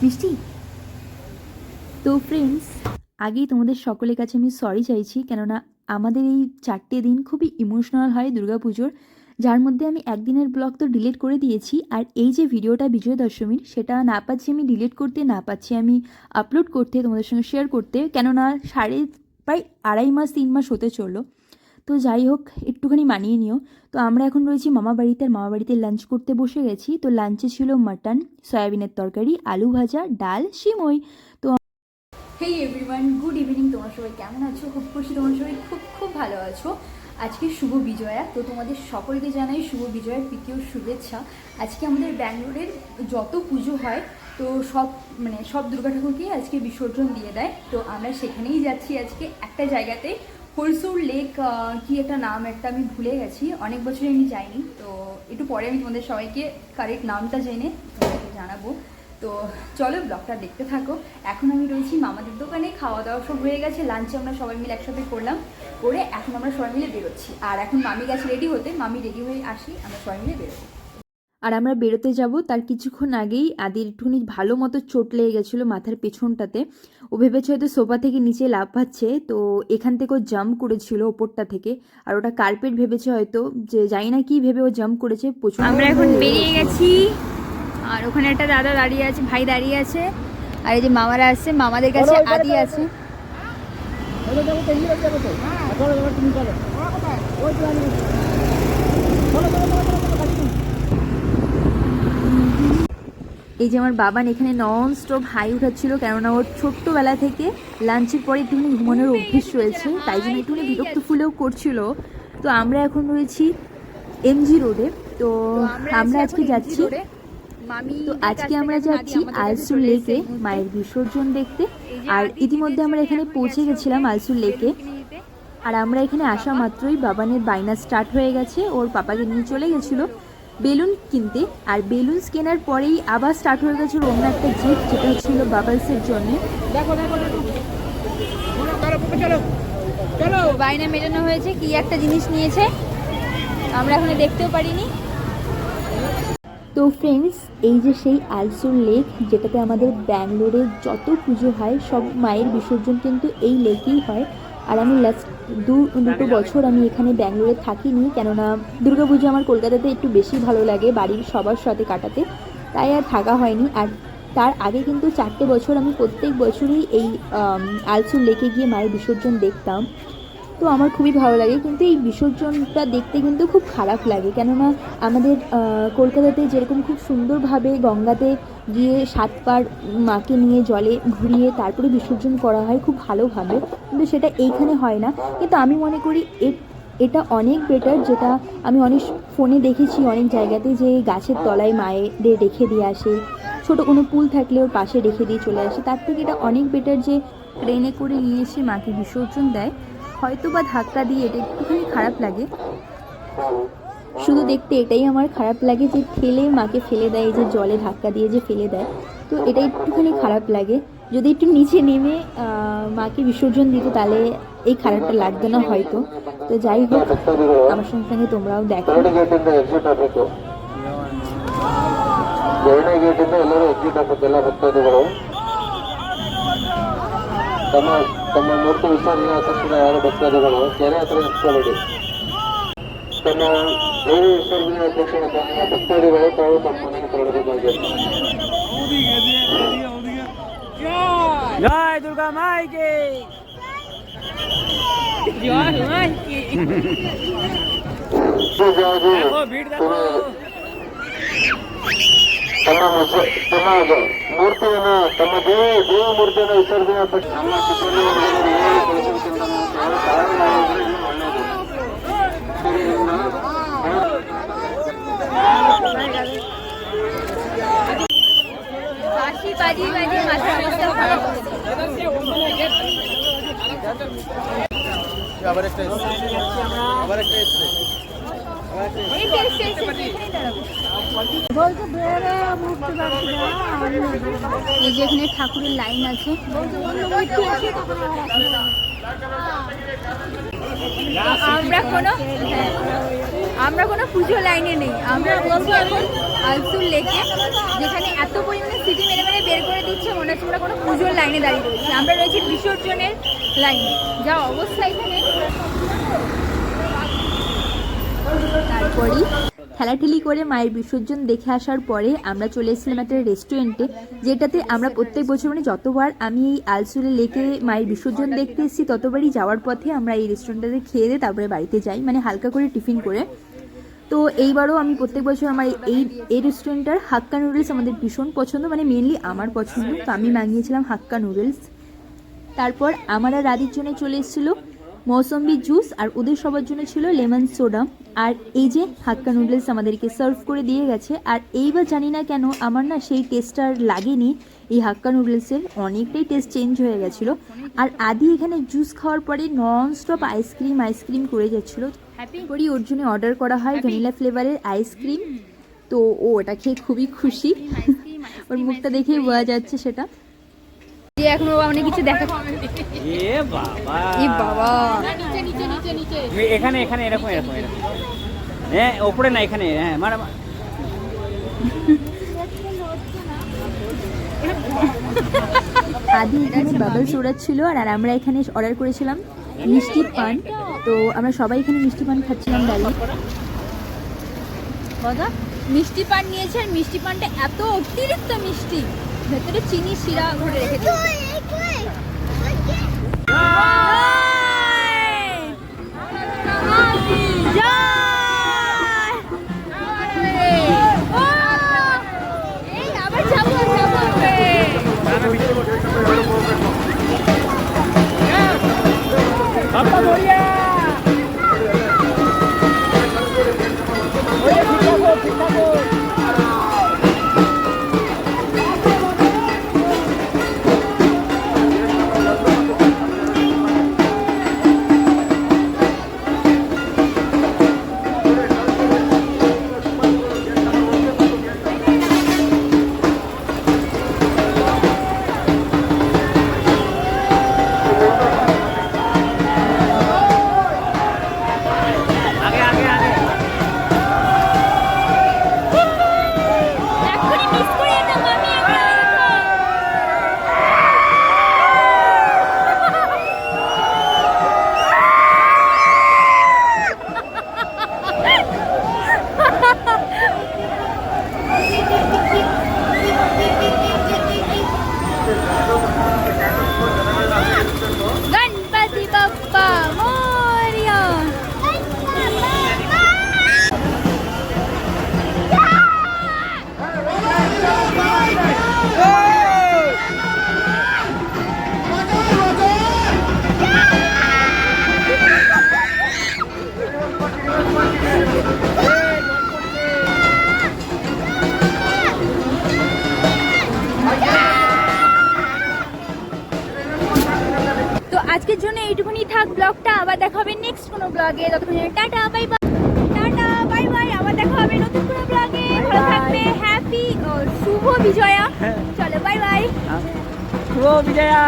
মিষ্টি। তো ফ্রেন্ডস, আগেই তোমাদের সকলের কাছে আমি সরি চাইছি, কেননা আমাদের এই 4টে দিন খুবই ইমোশনাল হয় দুর্গাপুজোর, যার মধ্যে আমি একদিনের ব্লগ তো ডিলিট করে দিয়েছি, আর এই যে ভিডিওটা বিজয়া দশমীর, সেটা না পাচ্ছি আমি ডিলিট করতে, না পাচ্ছি আমি আপলোড করতে, তোমাদের সঙ্গে শেয়ার করতে, কেননা প্রায় 2.5 মাস 3 মাস হতে চললো। তো যাই হোক, একটুখানি মানিয়ে নিও। তো আমরা এখন রয়েছি মামা বাড়িতে, আর মামা বাড়িতে লাঞ্চ করতে বসে গেছি। তো লাঞ্চে ছিল মাটন, সয়াবিনের তরকারি, আলু ভাজা, ডাল, সিমই। তো হেই এভরিওয়ান, গুড ইভিনিং। তোমরা সবাই কেমন আছো? খুব খুশি তোমরা সবাই খুব খুব ভালো আছো। আজকে শুভ বিজয়া, তো তোমাদের সকলকে জানাই শুভ বিজয়ার প্রীতি ও শুভেচ্ছা। আজকে আমাদের ব্যাঙ্গালোরের যত পুজো হয়, তো সব দুর্গা ঠাকুরকে আজকে বিসর্জন দিয়ে দেয়। তো আমরা সেখানেই যাচ্ছি আজকে একটা জায়গাতে, হরসুর লেক, কি একটা নাম, একটা আমি ভুলে গেছি, অনেক বছরে আমি যাইনি। তো একটু পরে আমি তোমাদের সবাইকে কারেক্ট নামটা জেনে তোমাদেরকে জানাবো। তো চলো ব্লগটা দেখতে থাকো। এখন আমি রয়েছি মামাদের দোকানে, খাওয়া দাওয়া সব হয়ে গেছে, লাঞ্চে আমরা সবাই মিলে একসাথে করলাম, করে এখন আমরা সবাই মিলে বেরোচ্ছি। আর এখন মামি গেছে রেডি হতে, মামি রেডি হয়ে আসি, আমরা সবাই মিলে বেরোবো। আর আমরা বেরোতে যাব তার কিছুক্ষণ আগেই আদির একটুখানি ভালো মতো চোট লেগে গেছিলো মাথার পেছনটাতে। ও ভেবেছে হয়তো সোফা থেকে নিচে লাফাচ্ছে, তো এখান থেকে ও জাম্প করেছিল ওপরটা থেকে, আর ওটা কার্পেট ভেবেছে হয়তো, যে জানি না কি ভেবে ও জাম্প করেছে। আমরা এখন বেরিয়ে গেছি, আর ওখানে একটা দাদা দাঁড়িয়ে আছে, ভাই দাঁড়িয়ে আছে, আর এই যে মামারা আসছে, মামাদের কাছে আদি আছে। এই যে আমার বাবান এখানে নন স্টপ হাই উঠাচ্ছিল, কেননা ওর ছোট্টবেলা থেকে লাঞ্চের পরে একটুখানি ঘুমানোর অভ্যেস রয়েছে, তাই জন্য একটুখানি বিরক্ত ফুলেও করছিল। তো আমরা এখন রয়েছি এমজি রোডে। তো আমরা আজকে যাচ্ছি, তো আজকে আমরা যাচ্ছি আলসুর লেকে মায়ের বিসর্জন দেখতে। আর ইতিমধ্যে আমরা এখানে পৌঁছে গেছিলাম আলসুর লেকে। আর আমরা এখানে আসা মাত্রই বাবানের বাইনা স্টার্ট হয়ে গেছে, ওর পাপাকে নিয়ে চলে গেছিলো বেলুন কিনতে, আর বেলুন কেনার পরেই আবার স্টার্ট হয়ে গেছিল অন্য একটা জিপ, যেটা হচ্ছিল বাবলসের জন্য। বাইনা মেটানো হয়েছে, কি একটা জিনিস নিয়েছে, আমরা এখানে দেখতেও পারিনি। তো ফ্রেন্ডস, এই যে সেই আলসুর লেক, যেটাতে আমাদের ব্যাঙ্গালোরে যত পুজো হয় সব মায়ের বিসর্জন কিন্তু এই লেকেই হয়। আর আমি লাস্ট দুটো বছর আমি এখানে ব্যাঙ্গালোরে থাকিনি, কেননা দুর্গাপুজো আমার কলকাতাতে একটু বেশি ভালো লাগে বাড়ির সবার সাথে কাটাতে, তাই আর থাকা হয়নি। আর তার আগে কিন্তু 4টে বছর আমি প্রত্যেক বছরই এই আলসুর লেকে গিয়ে মায়ের বিসর্জন দেখতাম। তো আমার খুবই ভালো লাগে, কিন্তু এই বিসর্জনটা দেখতে কিন্তু খুব খারাপ লাগে, কেননা আমাদের কলকাতাতে যেরকম খুব সুন্দরভাবে গঙ্গাতে গিয়ে 7 পার মাকে নিয়ে জলে ঘুরিয়ে তারপরে বিসর্জন করা হয় খুব ভালোভাবে, কিন্তু সেটা এইখানে হয় না। কিন্তু আমি মনে করি এটা অনেক বেটার, যেটা আমি অনেক ফোনে দেখেছি অনেক জায়গাতে, যে গাছের তলায় মায়েদের রেখে দিয়ে আসে, ছোটো কোনো পুল থাকলে ওর পাশে রেখে দিয়ে চলে আসে, তার থেকে এটা অনেক বেটার যে ট্রেনে করে নিয়ে এসে মাকে বিসর্জন দেয়। হয়তো বা ধাক্কা দিয়ে এটা একটুখানি খারাপ লাগে, শুধু দেখতে এটাই আমার খারাপ লাগে, যে ঠেলে মাকে ফেলে দেয়, যে জলে ধাক্কা দিয়ে যে ফেলে দেয়, তো এটা একটুখানি খারাপ লাগে। যদি একটু নিচে নেমে মাকে বিসর্জন দিত, তাহলে এই খারাপটা লাগতো না হয়তো। তো যাই হোক, আমার সঙ্গে সঙ্গে তোমরাও দেখো। ತಮ್ಮ ಮೂರ್ತಿ ವಿಸರ್ಜನೆ ತಕ್ಷಣ ಯಾರು ಭಕ್ತಾದಿಗಳು ಕೆರೆ ಹತ್ರ ನಿಂತ್ಕೊಳ್ಳಿ. ತಮ್ಮ ದೇವಿ ವಿಸರ್ಜನೆ ತಕ್ಷಣ ತಮ್ಮ ಭಕ್ತಾದಿಗಳು ತಾವು ತಮ್ಮ ಮನೆಗೆ ತೆರಳಬೇಕಾಗಿದೆ. জয় দুর্গা মাইকে, জয় মাইকে। দেখো ভিড় দেখো। ತಮ್ಮ ಮೂರ್ತಿಯನ್ನು ತಮ್ಮ ದೇವಿ ಮೂರ್ತಿಯನ್ನು ವಿಸರ್ಜನೆ ನಮ್ಮ আবার একটা এই যে এখানে ঠাকুরের লাইন আছে, আমরা কোনো পুজো লাইনে নেই, আমরা বলবো এখন আলসুর লেকে, যেখানে এত পরিমাণে সিটি মেরে মেরে বের করে দিচ্ছে। আমরা কোনো পুজোর লাইনে দাঁড়িয়ে রয়েছি, আমরা রয়েছি বিসর্জনের লাইনে। যা অবস্থা এখানে। তারপরেই ঠেলাঠেলি করে মায়ের বিসর্জন দেখে আসার পরে আমরা চলে এসেছিলাম একটা রেস্টুরেন্টে, যেটাতে আমরা প্রত্যেক বছর মানে যতবার আমি এই আলসুরে লেকে মায়ের বিসর্জন দেখতে এসেছি ততবারই যাওয়ার পথে আমরা এই রেস্টুরেন্টটাতে খেয়ে দিয়ে তারপরে বাড়িতে যাই, মানে হালকা করে টিফিন করে। তো এইবারও আমি প্রত্যেক বছর আমার এই রেস্টুরেন্টটার হাক্কা নুডলস আমাদের ভীষণ পছন্দ, মানে মেনলি আমার পছন্দ, তো আমি মাঙিয়েছিলাম হাক্কা নুডলস। তারপর আমার আর রাধির জন্য চলে এসেছিলো মৌসম্বি জুস, আর ওদের সবার জন্য ছিল লেমন সোডা। আর এই যে হাক্কা নুডলস আমাদেরকে সার্ভ করে দিয়ে গেছে। আর এইবার জানি না কেন আমার না সেই টেস্টটা আর লাগেনি, এই হাক্কা নুডলসের অনেকটাই টেস্ট চেঞ্জ হয়ে গেছিলো। আর আদি এখানে জুস খাওয়ার পরে নন স্টপ আইসক্রিম করে যাচ্ছিলো। করি ওর জন্য অর্ডার করা হয় ভ্যানিলা ফ্লেভারের আইসক্রিম, তো ও ওটা খেয়ে খুবই খুশি, ওর মুখটা দেখেই বোঝা যাচ্ছে সেটা। যে এখনো অনেক কিছু দেখা। এ বাবা, বাবা এখানে এখানে এরকম এরকম এরকম, হ্যাঁ ওপরে না এখানে, হ্যাঁ মারা আদি এখানে বাবলস ওড়াচ্ছিল, আর আমরা এখানে অর্ডার করেছিলাম মিষ্টি পান। তো আমরা সবাই এখানে মিষ্টি পান খাচ্ছিলাম দাঁড়িয়ে। দাদা মিষ্টি পান নিয়েছে, আর মিষ্টি পানটা এত অতিরিক্ত মিষ্টি, ভেতরে চিনি শিরা ভরে রেখে দিয়েছে। বাবা বড়িয়া ঠিক থাকো। আগে আগে আগে गणपति बप्पा मोरया। তো আজকের জন্য এইটুকুনি থাক ব্লগটা, আবার দেখা হবে নেক্সট কোনো ব্লগে। ততক্ষণ tata bye bye, tata bye bye, আবার দেখা হবে নতুন কোনো ব্লগে। ভালো থাকবে, হ্যাপি ও শুভ বিজয়া। চলো বাই বাই, শুভ বিজয়া।